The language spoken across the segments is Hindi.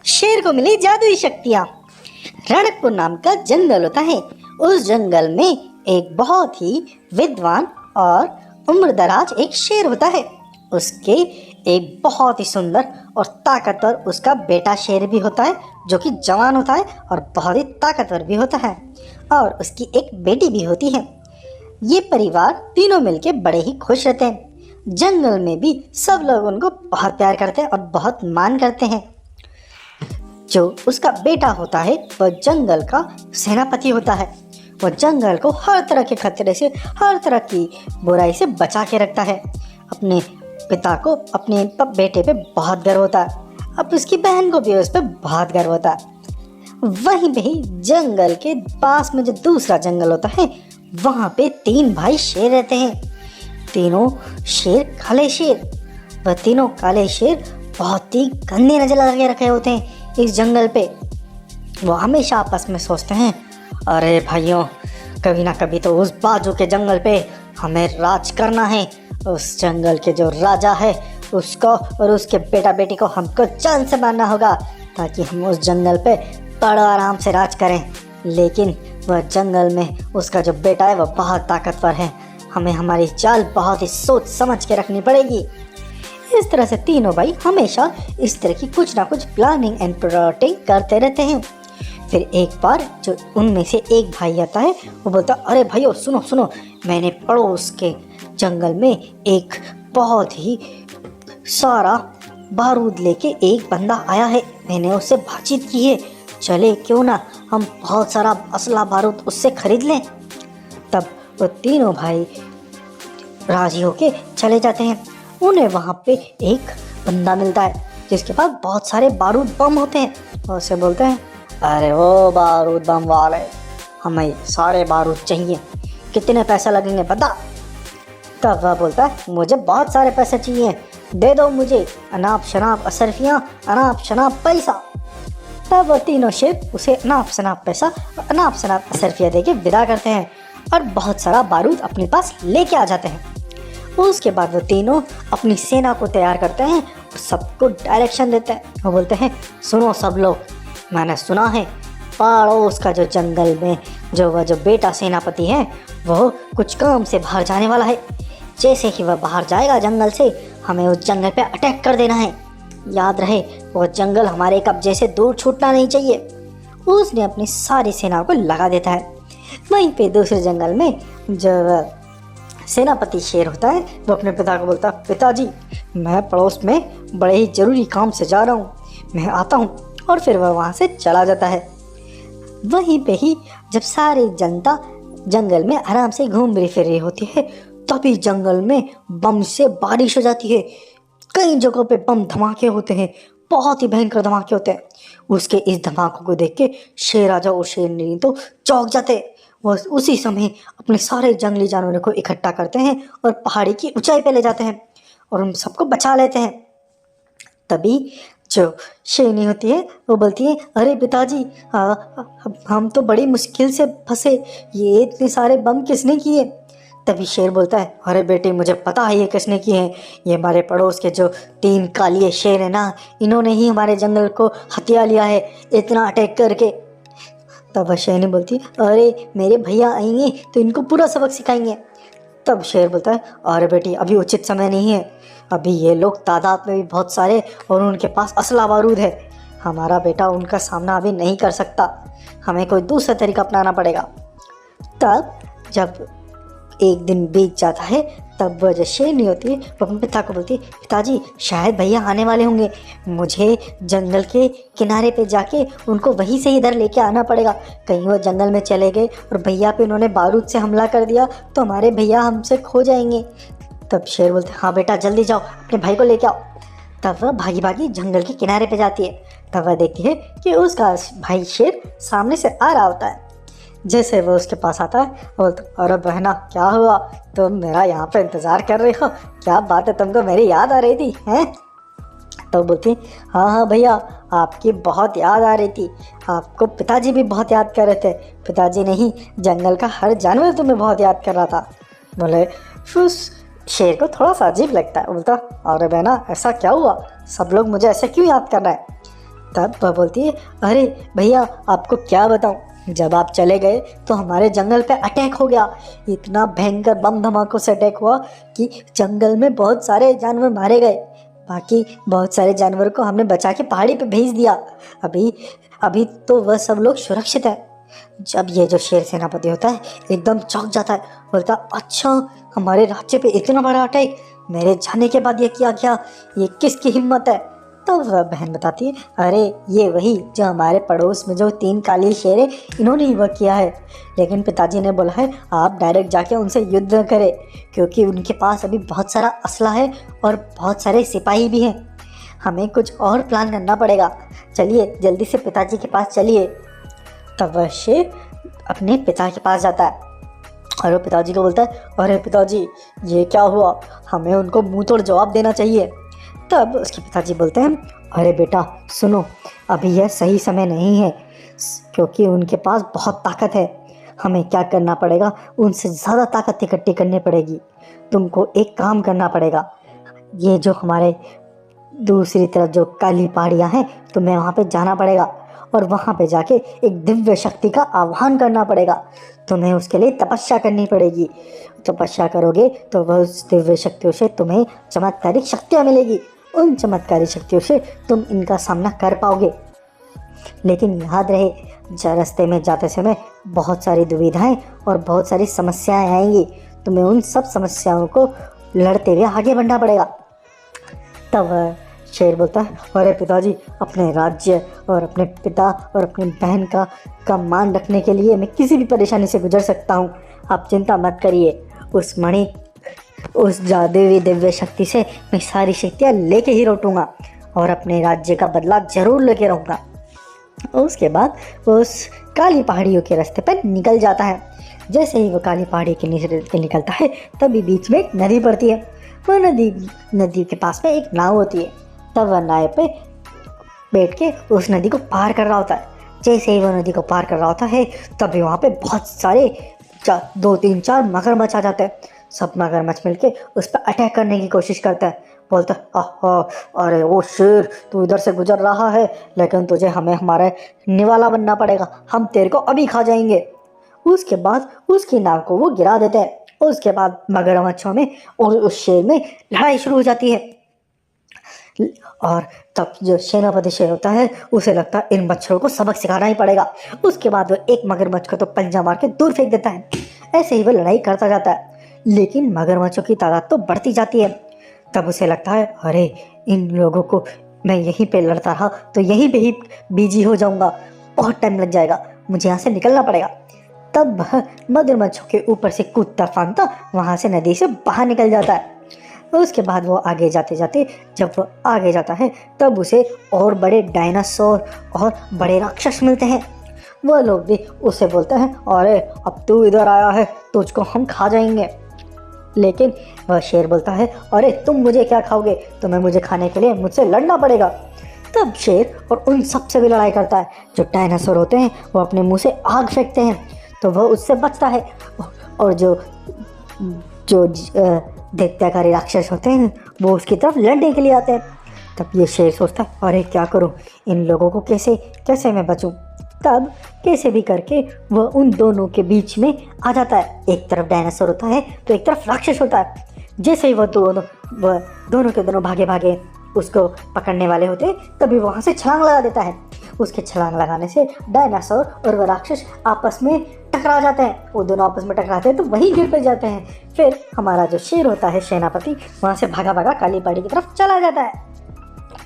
शेर को मिली जादुई शक्तियाँ। रणकपुर नाम का जंगल होता है। उस जंगल में एक बहुत ही विद्वान और उम्रदराज एक शेर होता है। उसके एक बहुत ही सुंदर और ताकतवर उसका बेटा शेर भी होता है, जो कि जवान होता है और बहुत ही ताकतवर भी होता है। और उसकी एक बेटी भी होती है। ये परिवार तीनों मिलके बड़े ही खुश रहते हैं। जंगल में भी सब लोग उनको बहुत प्यार करते हैं और बहुत मान करते हैं। जो उसका बेटा होता है वह जंगल का सेनापति होता है। वह जंगल को हर तरह के खतरे से, हर तरह की बुराई से बचा के रखता है। अपने पिता को अपने बेटे पे बहुत गर्व होता है। अब उसकी बहन को भी उस पर बहुत गर्व होता है। वहीं पे ही जंगल के पास में जो दूसरा जंगल होता है, वहाँ पे 3 भाई शेर रहते हैं। तीनों शेर काले शेर। वह तीनों काले शेर बहुत ही गंदे नजर लगा के रखे होते हैं इस जंगल पे। वो हमेशा आपस में सोचते हैं, अरे भाइयों, कभी ना कभी तो उस बाजू के जंगल पे हमें राज करना है। उस जंगल के जो राजा है उसको और उसके बेटा बेटी को हमको जान से मारना होगा, ताकि हम उस जंगल पे बड़ा आराम से राज करें। लेकिन वह जंगल में उसका जो बेटा है वह बहुत ताकतवर है। हमें हमारी चाल बहुत ही सोच समझ के रखनी पड़ेगी। इस तरह से तीनों भाई हमेशा इस तरह की कुछ ना कुछ प्लानिंग एंड प्लॉटिंग करते रहते हैं। फिर एक बार जो उनमें से एक भाई आता है, वो बोलता, अरे भाइयों सुनो सुनो, मैंने पड़ोस के जंगल में एक बहुत ही सारा बारूद लेके एक बंदा आया है। मैंने उससे बातचीत की है, चले क्यों ना हम बहुत सारा असला बारूद उससे खरीद लें। तब वो तीनों भाई राजी होके चले जाते हैं। उन्हें वहाँ पे एक बंदा मिलता है जिसके पास बहुत सारे बारूद बम होते हैं। और उसे बोलते हैं, अरे वो बारूद बम वाले, हमें सारे बारूद चाहिए, कितने पैसे लगेंगे बता। तब वह बोलता है, मुझे बहुत सारे पैसे चाहिए, दे दो मुझे अनाप शनाप असरफियाँ, अनाप शनाप पैसा। तब वह तीनों शेर उसे अनाप शनाप पैसा और अनाप शनाप असरफियाँ दे के विदा करते हैं और बहुत सारा बारूद अपने पास लेके आ जाते हैं। उसके बाद वो तीनों अपनी सेना को तैयार करते हैं और सबको डायरेक्शन देते हैं। वो बोलते हैं, सुनो सब लोग, मैंने सुना है पड़ोस का जो जंगल में जो बेटा सेनापति है वो कुछ काम से बाहर जाने वाला है। जैसे ही वह बाहर जाएगा जंगल से, हमें उस जंगल पे अटैक कर देना है। याद रहे, वो जंगल हमारे कब्जे से दूर छूटना नहीं चाहिए। उसने अपनी सारी सेना को लगा देता है। वहीं पे दूसरे जंगल में जो सेनापति शेर होता है, वो अपने पिता को बोलता है, पिताजी, मैं पड़ोस में बड़े ही ज़रूरी काम से जा रहा हूँ, मैं आता हूँ। और फिर वह वहाँ से चला जाता है। वहीं पे ही जब सारी जनता जंगल में आराम से घूम फिर रही होती है, तभी जंगल में बम से बारिश हो जाती है। कई जगहों पे बम धमाके होते हैं, बहुत ही भयंकर धमाके होते हैं। उसके इस धमाकों को देख के शेर राजा और शेरनी तो चौंक जाते। वह उसी समय अपने सारे जंगली जानवरों को इकट्ठा करते हैं और पहाड़ी की ऊंचाई पे ले जाते हैं और उन सबको बचा लेते हैं। तभी जो शेरनी होती है वो बोलती है, अरे पिताजी, हम तो बड़ी मुश्किल से फंसे, ये इतने सारे बम किसने किए। तभी शेर बोलता है, अरे बेटी, मुझे पता है ये किसने किए हैं। ये हमारे पड़ोस के जो 3 कालिए शेर है ना, इन्होंने ही हमारे जंगल को हथिया लिया है इतना अटैक करके। तब शेरनी बोलती है, अरे मेरे भैया आएंगे तो इनको पूरा सबक सिखाएंगे। तब शेर बोलता है, अरे बेटी, अभी उचित समय नहीं है, अभी ये लोग तादाद में भी बहुत सारे और उनके पास असला बारूद है। हमारा बेटा उनका सामना अभी नहीं कर सकता, हमें कोई दूसरा तरीका अपनाना पड़ेगा। तब जब एक दिन बीत जाता है, तब वह जो शेरनी होती है वो अपने पिता को बोलती है, पिताजी, शायद भैया आने वाले होंगे, मुझे जंगल के किनारे पे जाके उनको वहीं से इधर लेके आना पड़ेगा। कहीं वो जंगल में चले गए और भैया पे उन्होंने बारूद से हमला कर दिया तो हमारे भैया हमसे खो जाएंगे। तब शेर बोलते, हाँ बेटा, जल्दी जाओ, अपने भाई को लेके आओ। तब वह भागी भागी जंगल के किनारे पे जाती है। तब वह देखती है कि उसका भाई शेर सामने से आ रहा होता है। जैसे वो उसके पास आता है, बोलता, अरे बहना, क्या हुआ, तुम मेरा यहाँ पे इंतज़ार कर रही हो, क्या बात है, तुमको मेरी याद आ रही थी हैं। तो बोलती, हाँ हाँ भैया, आपकी बहुत याद आ रही थी, आपको पिताजी भी बहुत याद कर रहे थे। पिताजी नहीं, जंगल का हर जानवर तुम्हें बहुत याद कर रहा था। बोले, उस शेर को थोड़ा सा अजीब लगता है। बोलता, अरे बहना, ऐसा क्या हुआ, सब लोग मुझे ऐसे क्यों याद कर रहे हैं। तब वह बोलती है, अरे भैया आपको क्या बताऊं, जब आप चले गए तो हमारे जंगल पे अटैक हो गया। इतना भयंकर बम धमाकों से अटैक हुआ कि जंगल में बहुत सारे जानवर मारे गए। बाकी बहुत सारे जानवरों को हमने बचा के पहाड़ी पे भेज दिया। अभी अभी तो वह सब लोग सुरक्षित है। जब ये जो शेर सेनापति होता है एकदम चौंक जाता है, बोलता अच्छा हमारे राज्य पे इतना बड़ा अटैक, मेरे जाने के बाद ये किया क्या, ये किसकी हिम्मत है। तो वह बहन बताती है, अरे ये वही जो हमारे पड़ोस में जो 3 काली शेर है, इन्होंने ही वह किया है। लेकिन पिताजी ने बोला है आप डायरेक्ट जाके उनसे युद्ध न करें, क्योंकि उनके पास अभी बहुत सारा असला है और बहुत सारे सिपाही भी हैं। हमें कुछ और प्लान करना पड़ेगा, चलिए जल्दी से पिताजी के पास चलिए। तब वह शेर अपने पिता के पास जाता है और वो पिताजी को बोलता है, अरे पिताजी ये क्या हुआ, हमें उनको मुंह तोड़ जवाब देना चाहिए। तब उसके पिताजी बोलते हैं, अरे बेटा सुनो, अभी यह सही समय नहीं है, क्योंकि उनके पास बहुत ताकत है। हमें क्या करना पड़ेगा, उनसे ज़्यादा ताकत इकट्ठी करनी पड़ेगी। तुमको एक काम करना पड़ेगा, ये जो हमारे दूसरी तरफ जो काली पहाड़ियाँ हैं, तुम्हें वहाँ पे जाना पड़ेगा और वहाँ पे जाके एक दिव्य शक्ति का आह्वान करना पड़ेगा। तुम्हें उसके लिए तपस्या करनी पड़ेगी। तपस्या करोगे तो वह उस दिव्य शक्तियों से तुम्हें चमत्कारिक शक्तियाँ मिलेगी। उन चमत्कारिक शक्तियों से तुम इनका सामना कर पाओगे। लेकिन याद रहे, रास्ते में जाते समय बहुत सारी दुविधाएं और बहुत सारी समस्याएं आएंगी। तुम्हें उन सब समस्याओं को लड़ते हुए आगे बढ़ना पड़ेगा। तब शेर बोलता है, अरे पिताजी अपने राज्य और अपने पिता और अपनी बहन का मान रखने के लिए मैं किसी भी परेशानी से गुजर सकता हूँ। आप चिंता मत करिए, उस जादुई दिव्य शक्ति से मैं सारी शक्तियाँ लेके ही लौटूंगा और अपने राज्य का बदला जरूर लेके रहूँगा। उसके बाद वो उस काली पहाड़ियों के रास्ते पर निकल जाता है। जैसे ही वो काली पहाड़ी के नीचे निकलता है तभी बीच में एक नदी पड़ती है। वो नदी के पास में एक नाव होती है। तब वह नाव पे बैठ के उस नदी को पार कर रहा होता है। जैसे ही वो नदी को पार कर रहा होता है तभी वहाँ पे बहुत सारे 2 3 4 मगरमच्छ आ जाते हैं। सब मगरमच्छ मिलके उस पर अटैक करने की कोशिश करता है। बोलता है, अरे वो शेर तू इधर से गुजर रहा है, लेकिन तुझे हमें हमारे निवाला बनना पड़ेगा, हम तेरे को अभी खा जाएंगे। उसके बाद उसकी नाव को वो गिरा देते हैं। उसके बाद मगरमच्छों में और उस शेर में लड़ाई शुरू हो जाती है। और तब जो सेनापति शेर होता है उसे लगता है इन मच्छरों को सबक सिखाना ही पड़ेगा। उसके बाद वो एक मगरमच्छ को तो पंजा मार के दूर फेंक देता है। ऐसे ही वो लड़ाई करता जाता है, लेकिन मगरमच्छों की तादाद तो बढ़ती जाती है। तब उसे लगता है, अरे इन लोगों को मैं यहीं पे लड़ता रहा तो यहीं पे ही बिजी हो जाऊंगा, बहुत टाइम लग जाएगा, मुझे यहाँ से निकलना पड़ेगा। तब वह मगरमच्छों के ऊपर से कूदता फांदता वहाँ से नदी से बाहर निकल जाता है। उसके बाद वो आगे जाते जाते जब वो आगे जाता है तब उसे और बड़े डायनासोर और बड़े राक्षस मिलते हैं। वह लोग भी उसे बोलते हैं, अरे अब तू इधर आया है, तुझको हम खा जाएंगे। लेकिन वह शेर बोलता है, अरे तुम मुझे क्या खाओगे, तुम्हें मुझे खाने के लिए मुझसे लड़ना पड़ेगा। तब शेर और उन सब से भी लड़ाई करता है। जो डायनासोर होते हैं वो अपने मुंह से आग फेंकते हैं तो वह उससे बचता है, और जो दैत्याकारी राक्षस होते हैं वो उसकी तरफ लड़ने के लिए आते हैं। तब ये शेर सोचता है, अरे क्या करूं, इन लोगों को कैसे मैं बचूं। तब कैसे भी करके वह उन दोनों के बीच में आ जाता है। एक तरफ डायनासोर होता है तो एक तरफ राक्षस होता है। जैसे ही वह दोनों के दोनों भागे भागे उसको पकड़ने वाले होते हैं तभी वहाँ से छलांग लगा देता है। उसके छलांग लगाने से डायनासोर और वह राक्षस आपस में टकरा जाते हैं। वो दोनों आपस में टकराते हैं तो वहीं गिर पड़ जाते हैं। फिर हमारा जो शेर होता है सेनापति वहाँ से भागा भागा काली पहाड़ी की तरफ चला जाता है।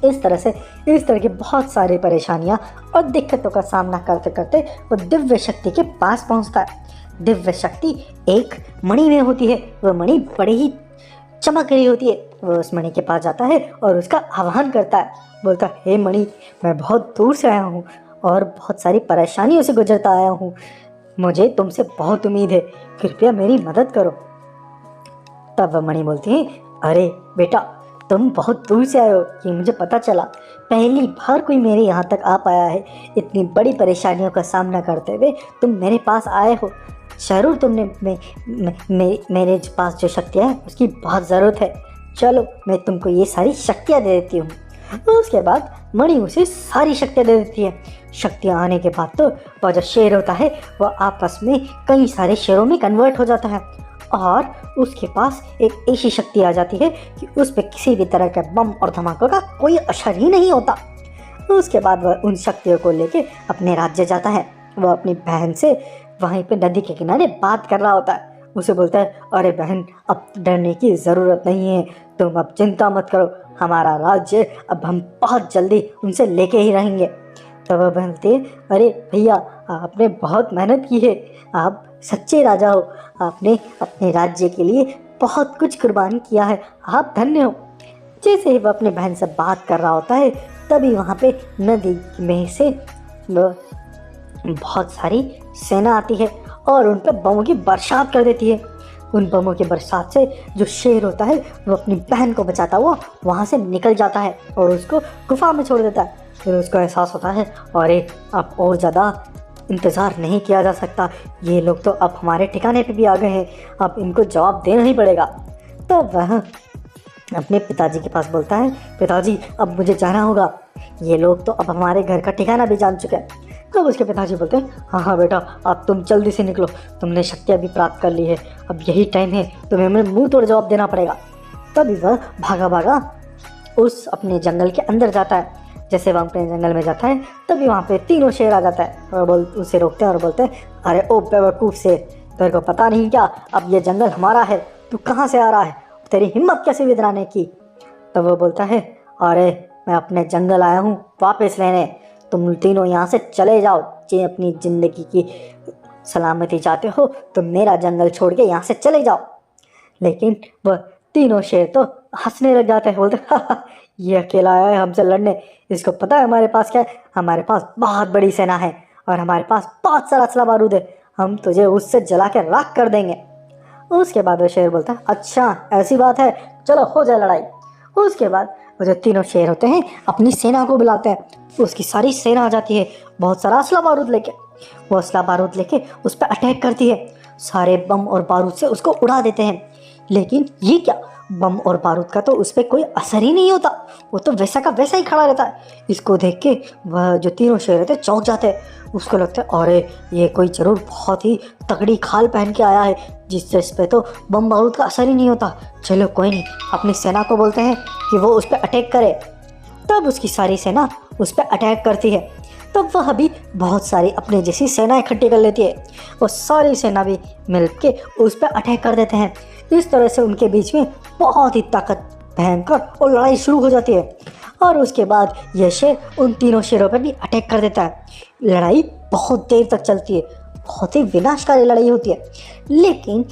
इस तरह की बहुत सारी परेशानियां और दिक्कतों का सामना करते करते वो दिव्य शक्ति के पास पहुंचता है। दिव्य शक्ति एक मणि में होती है। वह मणि बड़ी ही चमक रही होती है। वह उस मणि के पास जाता है और उसका आह्वान करता है। बोलता है, हे मणि, मैं बहुत दूर से आया हूँ और बहुत सारी परेशानियों से गुजरता आया हूँ। मुझे तुमसे बहुत उम्मीद है, कृपया मेरी मदद करो। तब वह मणि बोलती है, अरे बेटा, तुम बहुत दूर से आए हो, ये मुझे पता चला। पहली बार कोई मेरे यहाँ तक आ पाया है। इतनी बड़ी परेशानियों का सामना करते हुए तुम मेरे पास आए हो। ज़रूर तुमने मेरे पास जो शक्तियाँ हैं उसकी बहुत ज़रूरत है। चलो मैं तुमको ये सारी शक्तियाँ दे देती हूँ। उसके बाद मणि उसे सारी शक्तियाँ दे देती है। शक्तियाँ आने के बाद तो वह जो शेर होता है वह आपस में कई सारे शेरों में कन्वर्ट हो जाता है और उसके पास एक ऐसी शक्ति आ जाती है कि उस पर किसी भी तरह के बम और धमाकों का कोई असर ही नहीं होता। उसके बाद वह उन शक्तियों को लेके अपने राज्य जाता है। वह अपनी बहन से वहीं पे नदी के किनारे बात कर रहा होता है। उसे बोलता है, अरे बहन, अब डरने की ज़रूरत नहीं है, तुम अब चिंता मत करो, हमारा राज्य अब हम बहुत जल्दी उनसे लेके ही रहेंगे। तो वह बोलती है, अरे भैया, आपने बहुत मेहनत की है, आप सच्चे राजा हो, आपने अपने राज्य के लिए बहुत कुछ कुर्बान किया है, आप धन्य हो। जैसे ही वह अपने बहन से बात कर रहा होता है तभी वहाँ पे नदी में से बहुत सारी सेना आती है और उन पर बमों की बरसात कर देती है। उन बमों की बरसात से जो शेर होता है वो अपनी बहन को बचाता हुआ वहाँ से निकल जाता है और उसको गुफा में छोड़ देता है। फिर उसको एहसास होता है, अरे अब और ज़्यादा इंतज़ार नहीं किया जा सकता, ये लोग तो अब हमारे ठिकाने पे भी आ गए हैं, अब इनको जवाब देना ही पड़ेगा। तो वह अपने पिताजी के पास बोलता है, पिताजी अब मुझे जाना होगा, ये लोग तो अब हमारे घर का ठिकाना भी जान चुके हैं। तब उसके पिताजी बोलते हैं, हाँ हाँ बेटा, अब तुम जल्दी से निकलो, तुमने शक्तियाँ भी प्राप्त कर ली है, अब यही टाइम है, तुम्हें हमें मुंह तोड़ जवाब देना पड़ेगा। तभी वह भागा भागा उस अपने जंगल के अंदर जाता है। जैसे वह अपने जंगल में जाता है तभी वहाँ पे तीनों शेर आ जाता है और उसे रोकते हैं और बोलते हैं, अरे ओ बेवकूफ़ शेर, तेरे को पता नहीं क्या, अब ये जंगल हमारा है, तू कहाँ से आ रहा है, तेरी हिम्मत कैसे विदराने की। तब वो बोलता है, अरे मैं अपने जंगल आया हूँ वापस लेने, तुम तीनों यहाँ से चले जाओ, जे अपनी ज़िंदगी की सलामती चाहते हो तो मेरा जंगल छोड़ के यहाँ से चले जाओ। लेकिन वह तीनों शेर तो हंसने लग जाते हैं, बोलते ये अकेला आया है हमसे लड़ने, इसको पता है हमारे पास क्या है, हमारे पास बहुत बड़ी सेना है और हमारे पास बहुत सारा असला बारूद है, हम तुझे उससे जला के राख कर देंगे। उसके बाद वो शेर बोलता है, अच्छा ऐसी बात है, चलो हो जाए लड़ाई। उसके बाद वो जो तीनों शेर होते हैं अपनी सेना को बुलाते हैं, उसकी सारी सेना आ जाती है बहुत सारा असला बारूद लेके। वो असला बारूद लेके उस पर अटैक करती है, सारे बम और बारूद से उसको उड़ा देते हैं। लेकिन ये क्या, बम और बारूद का तो उस पर कोई असर ही नहीं होता, वो तो वैसा का वैसा ही खड़ा रहता है। इसको देख के वह जो तीनों शेर रहते चौंक जाते हैं। उसको लगता है, अरे ये कोई ज़रूर बहुत ही तगड़ी खाल पहन के आया है जिससे इस पर तो बम बारूद का असर ही नहीं होता। चलो कोई नहीं, अपनी सेना को बोलते हैं कि वो उस पर अटैक करे। तब उसकी सारी सेना उस पर अटैक करती है। तब वह भी बहुत सारी अपने जैसी सेना इकट्ठी कर लेती है और सारी सेना भी मिल के उस पर अटैक कर देते हैं। इस तरह से उनके बीच में बहुत ही ताकत भयंकर और लड़ाई शुरू हो जाती है और उसके बाद यह शेर उन तीनों शेरों पर भी अटैक कर देता है। लड़ाई बहुत देर तक चलती है, बहुत ही विनाशकारी लड़ाई होती है। लेकिन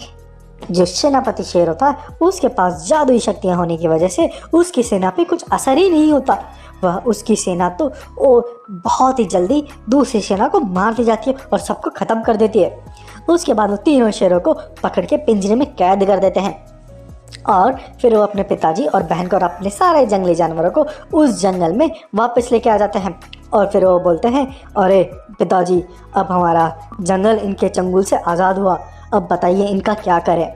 जो सेनापति शेर होता है उसके पास जादुई शक्तियाँ होने की वजह से उसकी सेना पे कुछ असर ही नहीं होता। वह उसकी सेना तो वो बहुत ही जल्दी दूसरी सेना को मार दी जाती है और सबको ख़त्म कर देती है। उसके बाद वो तीनों शेरों को पकड़ के पिंजरे में कैद कर देते हैं और फिर वो अपने पिताजी और बहन को और अपने सारे जंगली जानवरों को उस जंगल में वापस लेके आ जाते हैं। और फिर वो बोलते हैं, अरे पिताजी, अब हमारा जंगल इनके चंगुल से आज़ाद हुआ, अब बताइए इनका क्या करें।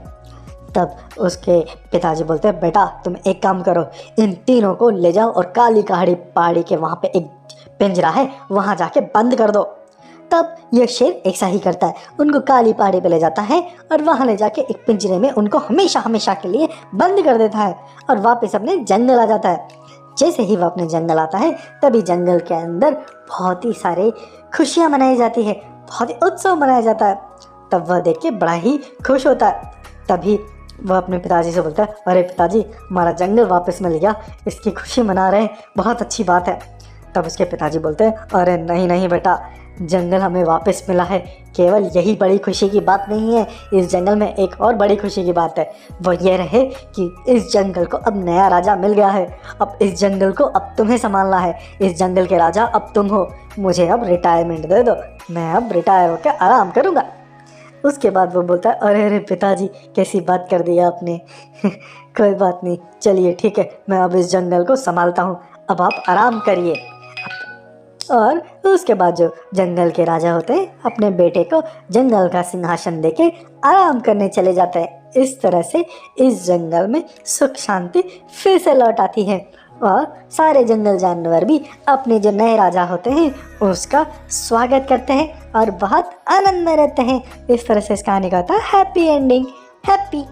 तब उसके पिताजी बोलते हैं, बेटा तुम एक काम करो, इन तीनों को ले जाओ और काली पहाड़ी के वहाँ पे एक पिंजरा है, वहाँ जाके बंद कर दो। तब यह शेर ऐसा ही करता है, उनको काली पहाड़ी पे ले जाता है और वहाँ ले जाके एक पिंजरे में उनको हमेशा हमेशा के लिए बंद कर देता है और वापस अपने जंगल आ जाता है। जैसे ही वह अपने जंगल आता है तभी जंगल के अंदर बहुत ही सारे खुशियाँ मनाई जाती है, बहुत ही उत्सव मनाया जाता है। तब वह देख के बड़ा ही खुश होता है। तभी वह अपने पिताजी से बोलता है, अरे पिताजी, हमारा जंगल वापस मिल गया, इसकी खुशी मना रहे हैं, बहुत अच्छी बात है। तब उसके पिताजी बोलते हैं, अरे नहीं नहीं बेटा, जंगल हमें वापस मिला है, केवल यही बड़ी खुशी की बात नहीं है, इस जंगल में एक और बड़ी खुशी की बात है। वो ये रहे कि इस जंगल को अब नया राजा मिल गया है, अब इस जंगल को अब तुम्हें संभालना है, इस जंगल के राजा अब तुम हो, मुझे अब रिटायरमेंट दे दो, मैं अब रिटायर होकर आराम करूँगा। उसके बाद वो बोलता है, अरे अरे पिताजी, कैसी बात कर दी आपने कोई बात नहीं, चलिए ठीक है, मैं अब इस जंगल को संभालता हूँ, अब आप आराम करिए। और उसके बाद जो जंगल के राजा होते हैं अपने बेटे को जंगल का सिंहासन देके आराम करने चले जाते हैं। इस तरह से इस जंगल में सुख शांति फिर से लौट आती है और सारे जंगल जानवर भी अपने जो नए राजा होते हैं उसका स्वागत करते हैं और बहुत आनंद में रहते हैं। इस तरह से इस कहानी का होता है हैप्पी एंडिंग। हैप्पी